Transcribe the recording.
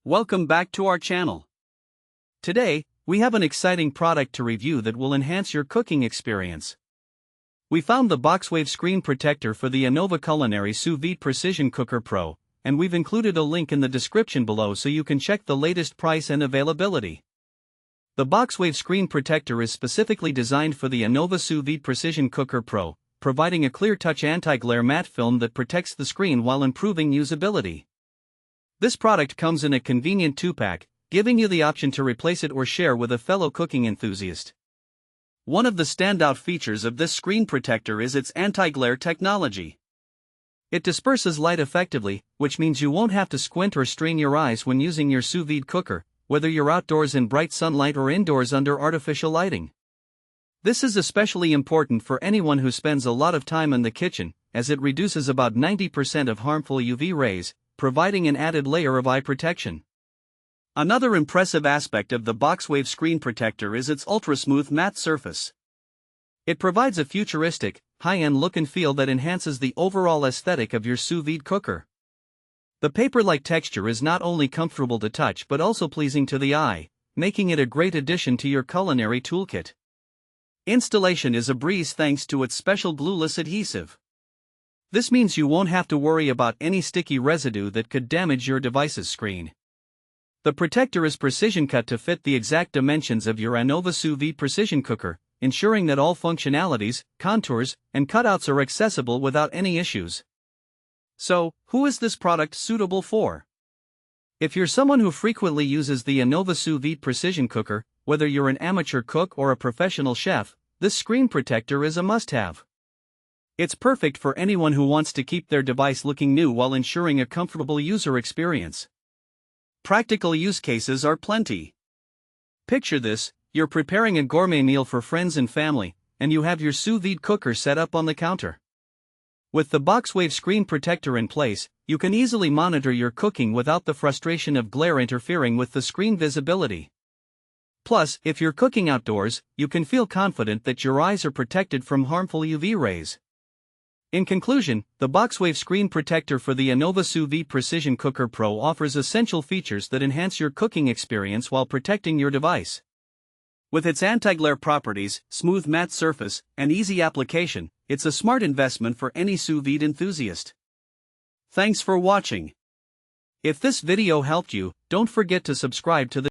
Welcome back to our channel. Today, we have an exciting product to review that will enhance your cooking experience. We found the BoxWave Screen Protector for the Anova Culinary Sous Vide Precision Cooker Pro, and we've included a link in the description below so you can check the latest price and availability. The BoxWave Screen Protector is specifically designed for the Anova Sous Vide Precision Cooker Pro, providing a clear-touch anti-glare matte film that protects the screen while improving usability. This product comes in a convenient 2-pack, giving you the option to replace it or share with a fellow cooking enthusiast. One of the standout features of this screen protector is its anti-glare technology. It disperses light effectively, which means you won't have to squint or strain your eyes when using your sous vide cooker, whether you're outdoors in bright sunlight or indoors under artificial lighting. This is especially important for anyone who spends a lot of time in the kitchen, as it reduces about 90% of harmful UV rays, providing an added layer of eye protection. Another impressive aspect of the BoxWave Screen Protector is its ultra-smooth matte surface. It provides a futuristic, high-end look and feel that enhances the overall aesthetic of your sous vide cooker. The paper-like texture is not only comfortable to touch but also pleasing to the eye, making it a great addition to your culinary toolkit. Installation is a breeze thanks to its special glueless adhesive. This means you won't have to worry about any sticky residue that could damage your device's screen. The protector is precision cut to fit the exact dimensions of your Anova Sous Vide Precision Cooker, ensuring that all functionalities, contours, and cutouts are accessible without any issues. So, who is this product suitable for? If you're someone who frequently uses the Anova Sous Vide Precision Cooker, whether you're an amateur cook or a professional chef, this screen protector is a must-have. It's perfect for anyone who wants to keep their device looking new while ensuring a comfortable user experience. Practical use cases are plenty. Picture this: you're preparing a gourmet meal for friends and family, and you have your sous vide cooker set up on the counter. With the BoxWave Screen Protector in place, you can easily monitor your cooking without the frustration of glare interfering with the screen visibility. Plus, if you're cooking outdoors, you can feel confident that your eyes are protected from harmful UV rays. In conclusion, the BoxWave Screen Protector for the Anova Sous Vide Precision Cooker Pro offers essential features that enhance your cooking experience while protecting your device. With its anti-glare properties, smooth matte surface, and easy application, it's a smart investment for any sous vide enthusiast. Thanks for watching. If this video helped you, don't forget to subscribe to the